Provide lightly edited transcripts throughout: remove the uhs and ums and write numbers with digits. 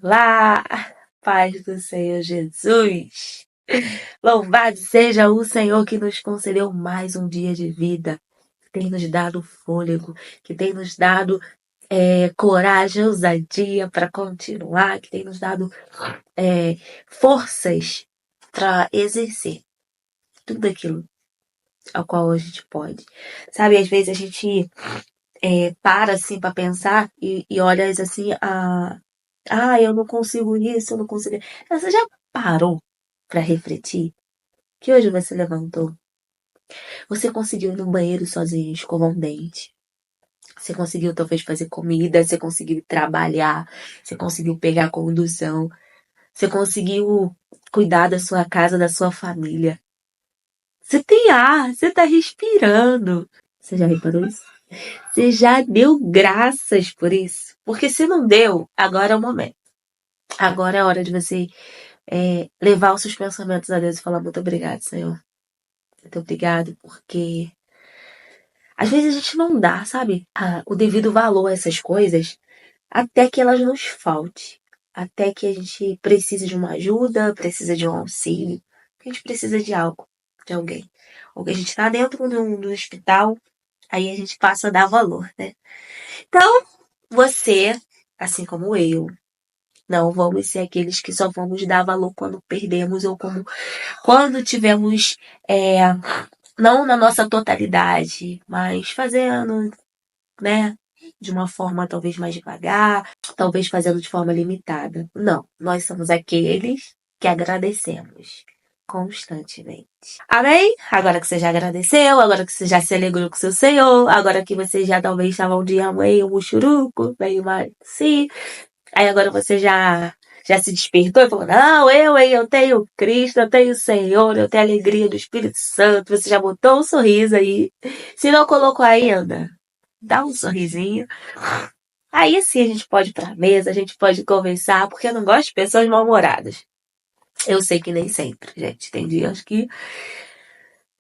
Olá, paz do Senhor Jesus. Louvado seja o Senhor que nos concedeu mais um dia de vida, que tem nos dado fôlego, que tem nos dado coragem, ousadia para continuar, que tem nos dado forças para exercer tudo aquilo ao qual a gente pode. Sabe, às vezes a gente para assim para pensar e olha assim, eu não consigo isso, eu não consigo. Você já parou para refletir que hoje você levantou? Você conseguiu ir no banheiro sozinho, escovar um dente. Você conseguiu talvez fazer comida, você conseguiu trabalhar, você conseguiu pegar a condução, você conseguiu cuidar da sua casa, da sua família. Você tem ar, você tá respirando. Você já reparou isso? Você já deu graças por isso? Porque se não deu, agora é o momento. Agora é a hora de você levar os seus pensamentos a Deus e falar muito obrigado, Senhor. Muito obrigado, porque às vezes a gente não dá, sabe, o devido valor a essas coisas até que elas nos falte. Até que a gente precise de uma ajuda, precisa de um auxílio, que a gente precisa de algo, de alguém. Ou que a gente está dentro do hospital, aí a gente passa a dar valor, né? Então, você, assim como eu, não vamos ser aqueles que só vamos dar valor quando perdemos ou como quando tivemos, não na nossa totalidade, mas fazendo, né, de uma forma talvez mais devagar, talvez fazendo de forma limitada. Não, nós somos aqueles que agradecemos constantemente. Amém? Agora que você já agradeceu, agora que você já se alegrou com o seu Senhor, agora que você já talvez estava um dia meio muxuruco, meio mais assim, aí agora você já se despertou e falou, não, eu tenho Cristo, eu tenho o Senhor, eu tenho a alegria do Espírito Santo. Você já botou um sorriso aí. Se não colocou ainda, dá um sorrisinho. Aí sim a gente pode ir pra mesa, a gente pode conversar, porque eu não gosto de pessoas mal-humoradas. Eu sei que nem sempre, gente. Tem dias que,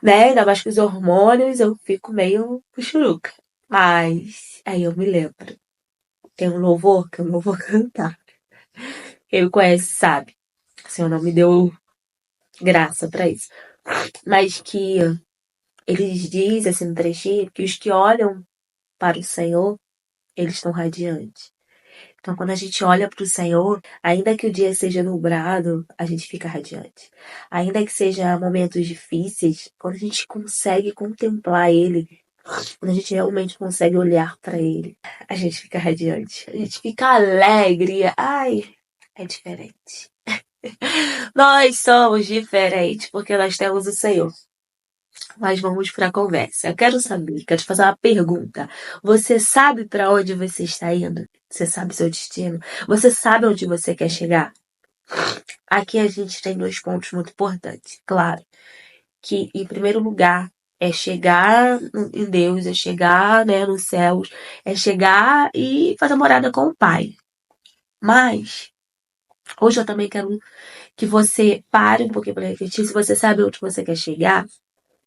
né, ainda mais com os hormônios, eu fico meio puxuruca. Mas aí eu me lembro. Tem um louvor que eu não vou cantar. Quem me conhece sabe. O Senhor não me deu graça pra isso. Mas que eles dizem assim no trechinho que os que olham para o Senhor, eles estão radiantes. Então, quando a gente olha para o Senhor, ainda que o dia seja nublado, a gente fica radiante. Ainda que seja momentos difíceis, quando a gente consegue contemplar Ele, quando a gente realmente consegue olhar para Ele, a gente fica radiante. A gente fica alegre. Ai, é diferente. Nós somos diferentes porque nós temos o Senhor. Mas vamos para a conversa. Eu quero saber, quero te fazer uma pergunta. Você sabe para onde você está indo? Você sabe seu destino? Você sabe onde você quer chegar? Aqui a gente tem dois pontos muito importantes. Claro, que em primeiro lugar é chegar em Deus, é chegar, né, nos céus, é chegar e fazer morada com o Pai. Mas hoje eu também quero que você pare um pouquinho para refletir. Se você sabe onde você quer chegar,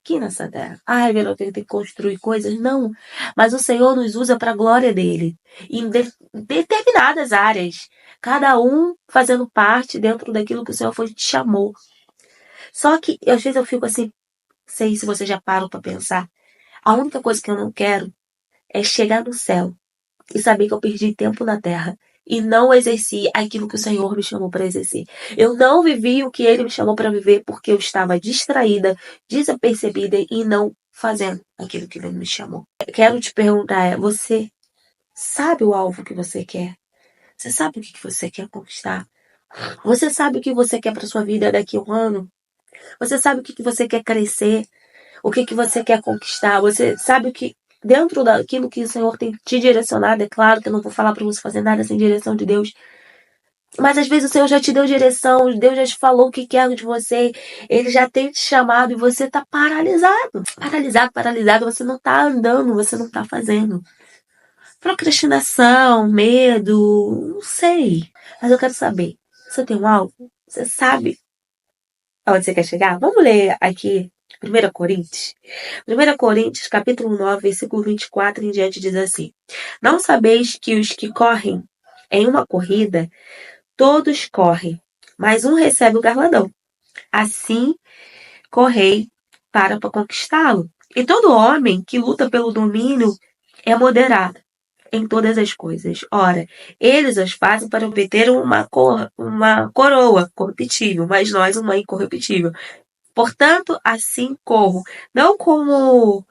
aqui nessa terra. Ai, meu, eu tenho que construir coisas. Não. Mas o Senhor nos usa para a glória dele. Em determinadas áreas. Cada um fazendo parte dentro daquilo que o Senhor te chamou. Só que, às vezes eu fico assim, sei se você já parou para pensar. A única coisa que eu não quero é chegar no céu e saber que eu perdi tempo na terra e não exerci aquilo que o Senhor me chamou para exercer. Eu não vivi o que Ele me chamou para viver porque eu estava distraída, desapercebida e não fazendo aquilo que Ele me chamou. Eu quero te perguntar, você sabe o alvo que você quer? Você sabe o que você quer conquistar? Você sabe o que você quer para sua vida daqui a um ano? Você sabe o que você quer crescer? O que você quer conquistar? Você sabe o que dentro daquilo que o Senhor tem te direcionado? É claro que eu não vou falar para você fazer nada sem direção de Deus. Mas às vezes o Senhor já te deu direção, Deus já te falou o que quer de você, Ele já tem te chamado e você tá paralisado. Paralisado, você não tá andando, você não tá fazendo. Procrastinação, medo, não sei. Mas eu quero saber, você tem um alvo? Você sabe aonde você quer chegar? Vamos ler aqui 1 Coríntios. 1 Coríntios, capítulo 9, versículo 24 em diante diz assim: Não sabeis que os que correm em uma corrida, Todos correm, mas um recebe o galardão. Assim, correi para conquistá-lo. E todo homem que luta pelo domínio é moderado em todas as coisas. Ora, eles os fazem para obter uma coroa corruptível, mas nós uma incorruptível. Portanto, assim corro, não como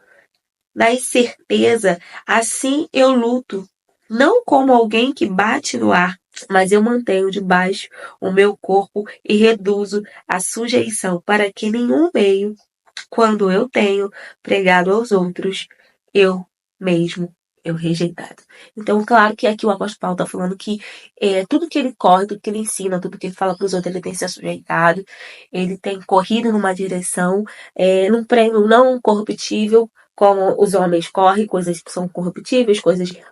na incerteza, assim eu luto, não como alguém que bate no ar, mas eu mantenho debaixo o meu corpo e reduzo a sujeição para que nenhum meio, quando eu tenho pregado aos outros, eu mesmo eu rejeitado. Então, claro que aqui o apóstolo Paulo está falando que tudo que ele corre, tudo que ele ensina, tudo que ele fala para os outros, ele tem se sujeitado, ele tem corrido numa direção, num prêmio não corruptível, como os homens correm, coisas que são corruptíveis,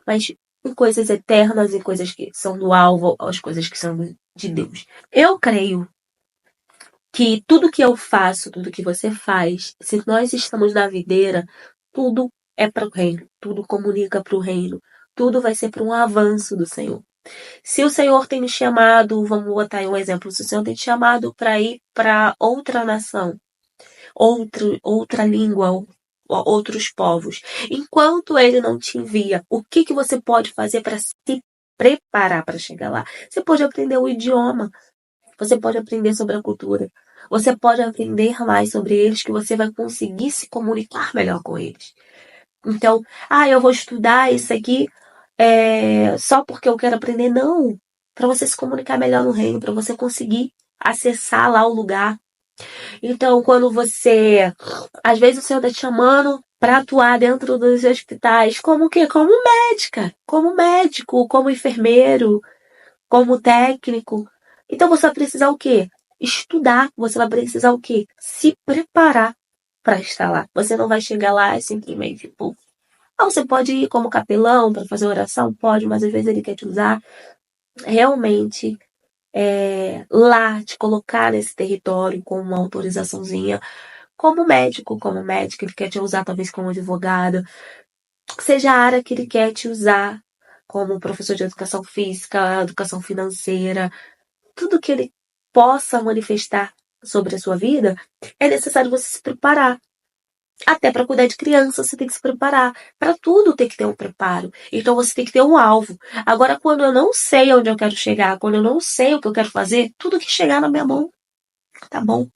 mas em coisas eternas, em coisas que são do alvo, as coisas que são de Deus. Eu creio que tudo que eu faço, tudo que você faz, se nós estamos na videira, tudo é para o reino, tudo comunica para o reino, tudo vai ser para um avanço do Senhor. Se o Senhor tem me chamado, vamos botar aí um exemplo, se o Senhor tem te chamado para ir para outra nação, outra língua, outros povos, enquanto ele não te envia, o que você pode fazer para se preparar para chegar lá? Você pode aprender o idioma, você pode aprender sobre a cultura. Você pode aprender mais sobre eles, que você vai conseguir se comunicar melhor com eles. Então, eu vou estudar isso aqui só porque eu quero aprender. Não. Para você se comunicar melhor no reino, para você conseguir acessar lá o lugar. Então, quando você... Às vezes o Senhor está te chamando para atuar dentro dos hospitais. Como o quê? Como médica. Como médico, como enfermeiro, como técnico. Então você vai precisar o quê? Estudar. Você vai precisar o quê? Se preparar para estar lá. Você não vai chegar lá e simplesmente, tipo... você pode ir como capelão para fazer oração? Pode, mas às vezes ele quer te usar realmente lá, te colocar nesse território com uma autorizaçãozinha, como médico, ele quer te usar talvez como advogado, seja a área que ele quer te usar, como professor de educação física, educação financeira, tudo que ele possa manifestar sobre a sua vida, é necessário você se preparar. Até para cuidar de criança, você tem que se preparar. Para tudo tem que ter um preparo. Então você tem que ter um alvo. Agora, quando eu não sei onde eu quero chegar, quando eu não sei o que eu quero fazer, tudo que chegar na minha mão, tá bom.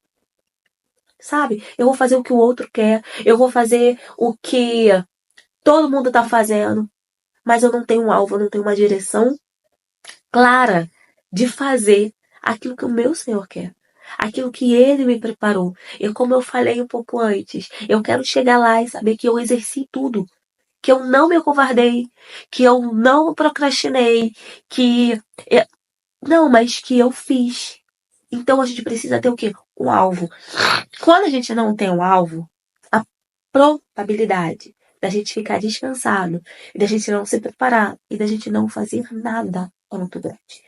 Sabe? Eu vou fazer o que o outro quer. Eu vou fazer o que todo mundo tá fazendo. Mas eu não tenho um alvo, eu não tenho uma direção clara de fazer aquilo que o meu Senhor quer. Aquilo que Ele me preparou. E como eu falei um pouco antes, eu quero chegar lá e saber que eu exerci tudo. Que eu não me acovardei, que eu não procrastinei, não, mas que eu fiz. Então a gente precisa ter o quê? Um alvo. Quando a gente não tem um alvo, a probabilidade da gente ficar descansado, e da gente não se preparar, e da gente não fazer nada é muito grande.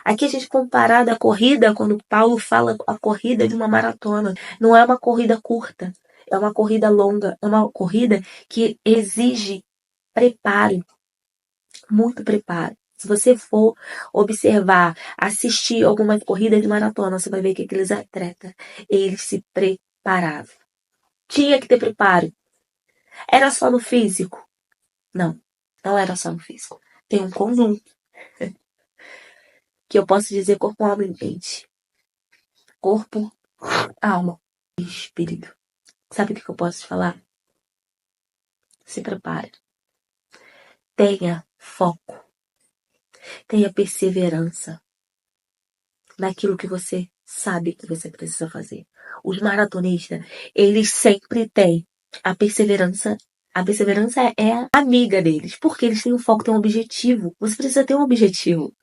Aqui a gente comparado a corrida, quando Paulo fala a corrida de uma maratona, não é uma corrida curta, é uma corrida longa, é uma corrida que exige preparo, muito preparo. Se você for observar, assistir alguma corrida de maratona, você vai ver que aqueles atletas, eles se preparavam. Tinha que ter preparo. Era só no físico? Não, não era só no físico. Tem um conjunto que eu posso dizer corpo, alma e mente. Corpo, alma e espírito. Sabe o que eu posso te falar? Se prepare. Tenha foco. Tenha perseverança naquilo que você sabe que você precisa fazer. Os maratonistas, eles sempre têm a perseverança. A perseverança é amiga deles, porque eles têm um foco, têm um objetivo. Você precisa ter um objetivo.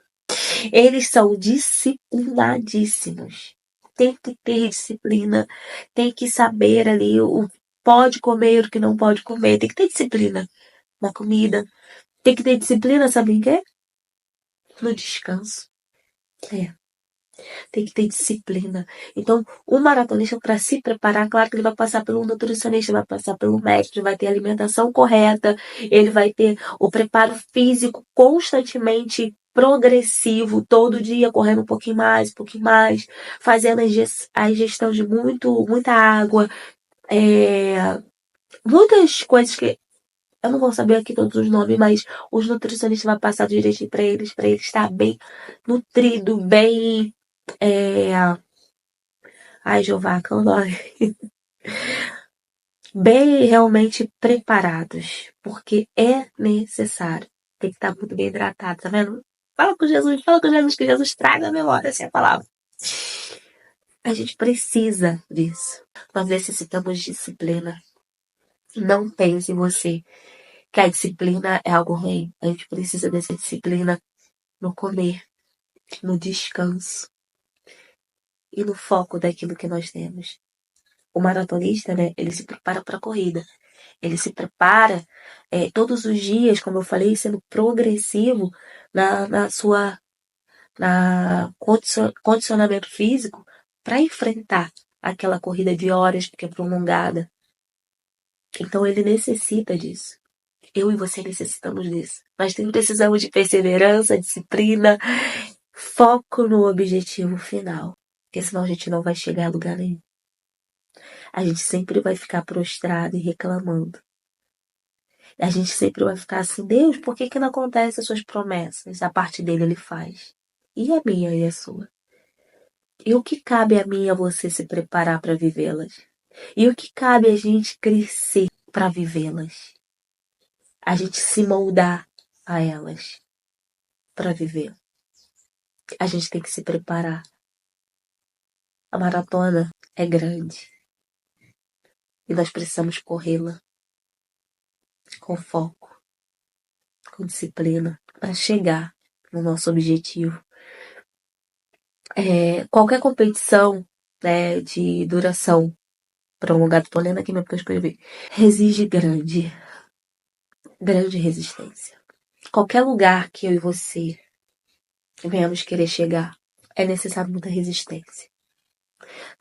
Eles são disciplinadíssimos. Tem que ter disciplina, tem que saber ali o pode comer, o que não pode comer. Tem que ter disciplina na comida. Tem que ter disciplina, sabe em quê? No descanso. Tem que ter disciplina. Então, o maratonista, para se preparar, claro que ele vai passar pelo nutricionista, vai passar pelo médico, ele vai ter a alimentação correta, ele vai ter o preparo físico constantemente progressivo, todo dia correndo um pouquinho mais, fazendo a ingestão de muita água, muitas coisas que eu não vou saber aqui todos os nomes, mas os nutricionistas vão passar direitinho para eles estar bem nutrido, bem. Ai, Jeová, que é o nome? Bem realmente preparados, porque é necessário. Tem que estar muito bem hidratado, tá vendo? Fala com Jesus, que Jesus traz a memória, essa é a palavra. A gente precisa disso. Nós necessitamos de disciplina. Não pense em você que a disciplina é algo ruim. A gente precisa dessa disciplina no comer, no descanso e no foco daquilo que nós temos. O maratonista, né, ele se prepara para a corrida. Ele se prepara todos os dias, como eu falei, sendo progressivo na sua condicionamento físico para enfrentar aquela corrida de horas que é prolongada. Então ele necessita disso. Eu e você necessitamos disso. Nós precisamos de perseverança, disciplina, foco no objetivo final. Porque senão a gente não vai chegar a lugar nenhum. A gente sempre vai ficar prostrado e reclamando. A gente sempre vai ficar assim, Deus, por que não acontecem as suas promessas? A parte dele ele faz. E a minha e a sua? E o que cabe a mim e a você se preparar para vivê-las? E o que cabe a gente crescer para vivê-las? A gente se moldar a elas para viver. A gente tem que se preparar. A maratona é grande. E nós precisamos corrê-la com foco, com disciplina, para chegar no nosso objetivo. Qualquer competição, né, de duração prolongada, tô lendo aqui mesmo que eu escrevi, exige grande resistência. Qualquer lugar que eu e você venhamos querer chegar, é necessário muita resistência.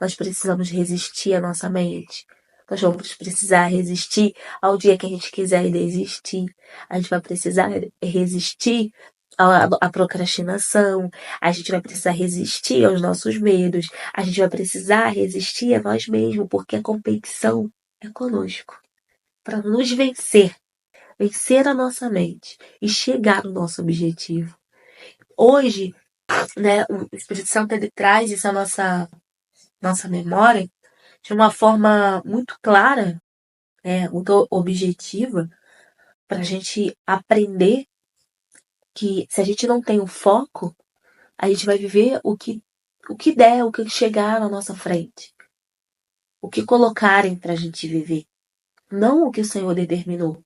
Nós precisamos resistir à nossa mente. Nós vamos precisar resistir ao dia que a gente quiser desistir. A gente vai precisar resistir à procrastinação. A gente vai precisar resistir aos nossos medos. A gente vai precisar resistir a nós mesmos, porque a competição é conosco. Para nos vencer a nossa mente e chegar no nosso objetivo. Hoje, né, o Espírito Santo ele traz isso à nossa memória de uma forma muito clara, muito objetiva, para a gente aprender que se a gente não tem o foco, a gente vai viver o que der, o que chegar na nossa frente. O que colocarem para a gente viver. Não o que o Senhor determinou.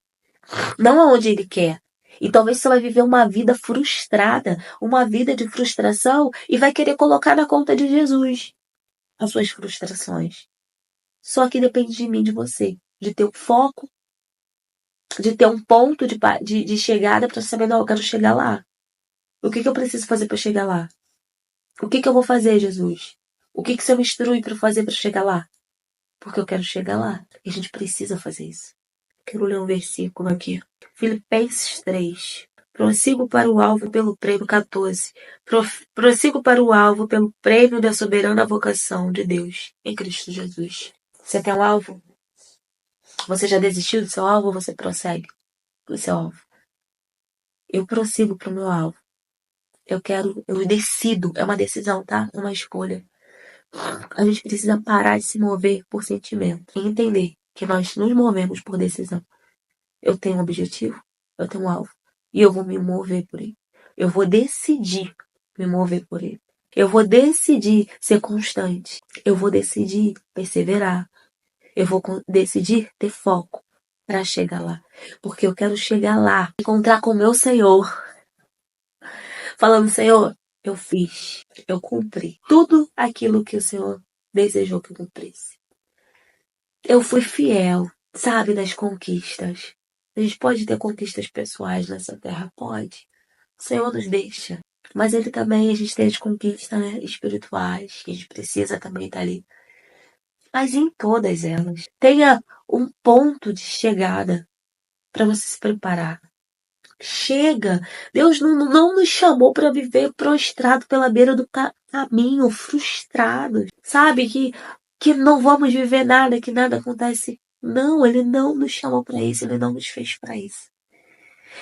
Não aonde Ele quer. E talvez você vai viver uma vida frustrada, uma vida de frustração, e vai querer colocar na conta de Jesus as suas frustrações. Só que depende de mim, de você. De ter um foco, de ter um ponto de chegada para saber, não, eu quero chegar lá. O que eu preciso fazer para chegar lá? O que eu vou fazer, Jesus? O que você me instrui para fazer para chegar lá? Porque eu quero chegar lá. E a gente precisa fazer isso. Quero ler um versículo aqui. Filipenses 3. Prossigo para o alvo pelo prêmio 14. Prossigo para o alvo pelo prêmio da soberana vocação de Deus em Cristo Jesus. Você tem um alvo? Você já desistiu do seu alvo ou você prossegue do seu alvo? Eu prossigo para o meu alvo. Eu decido. É uma decisão, tá? É uma escolha. A gente precisa parar de se mover por sentimento e entender que nós nos movemos por decisão. Eu tenho um objetivo, eu tenho um alvo e eu vou me mover por ele. Eu vou decidir me mover por ele. Eu vou decidir ser constante. Eu vou decidir perseverar. Eu vou decidir ter foco para chegar lá. Porque eu quero chegar lá, encontrar com o meu Senhor. Falando, Senhor, eu fiz, eu cumpri tudo aquilo que o Senhor desejou que eu cumprisse. Eu fui fiel, sabe, nas conquistas. A gente pode ter conquistas pessoais nessa terra? Pode. O Senhor nos deixa. Mas Ele também, a gente tem as conquistas, né, espirituais, que a gente precisa também estar ali. Mas em todas elas, tenha um ponto de chegada para você se preparar. Chega! Deus não nos chamou para viver prostrado pela beira do caminho, frustrados. Sabe? Que não vamos viver nada, que nada acontece. Não, Ele não nos chamou para isso, Ele não nos fez para isso.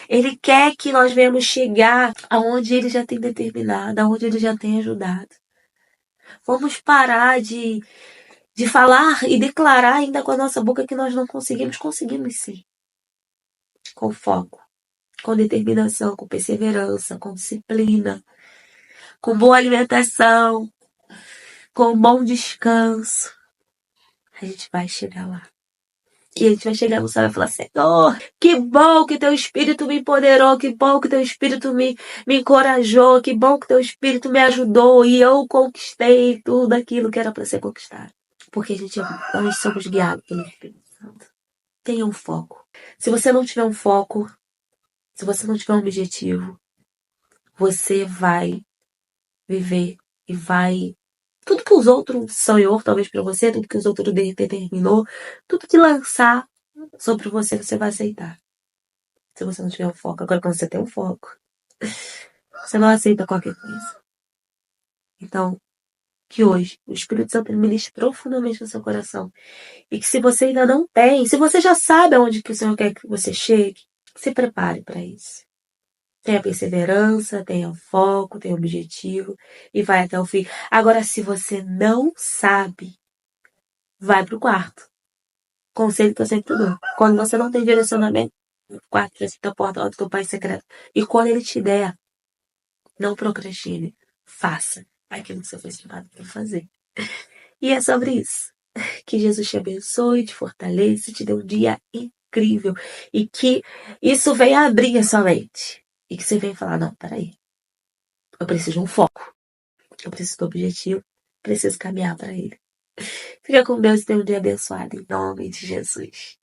Ele quer que nós venhamos chegar aonde Ele já tem determinado, aonde Ele já tem ajudado. Vamos parar de falar e declarar ainda com a nossa boca que nós não conseguimos. Conseguimos sim. Com foco, com determinação, com perseverança, com disciplina, com boa alimentação, com bom descanso. A gente vai chegar lá. E a gente vai chegar no céu e vai falar, Senhor, que bom que teu Espírito me empoderou, que bom que teu Espírito me encorajou, que bom que teu Espírito me ajudou e eu conquistei tudo aquilo que era para ser conquistado. Porque nós somos guiados pelo Espírito Santo. Tenha um foco. Se você não tiver um foco, se você não tiver um objetivo, você vai viver e vai... Tudo que os outros sonhou, talvez para você, tudo que os outros determinou, tudo que lançar sobre você, você vai aceitar. Se você não tiver um foco. Agora, quando você tem um foco, você não aceita qualquer coisa. Então, que hoje o Espírito Santo ministre profundamente no seu coração. E que se você ainda não tem, se você já sabe aonde que o Senhor quer que você chegue, se prepare para isso. Tenha perseverança, tenha foco, tenha objetivo e vai até o fim. Agora, se você não sabe, vai pro quarto. Conselho que eu sempre dou. Quando você não tem direcionamento, quarto, da porta do teu pai secreto. E quando ele te der, não procrastine. Faça aquilo que você foi chamado para fazer. E é sobre isso. Que Jesus te abençoe, te fortaleça, te dê um dia incrível. E que isso venha abrir a sua mente. E que você venha falar, não, peraí. Eu preciso de um foco. Eu preciso do objetivo. Preciso caminhar para ele. Fica com Deus e tenha um dia abençoado. Em nome de Jesus.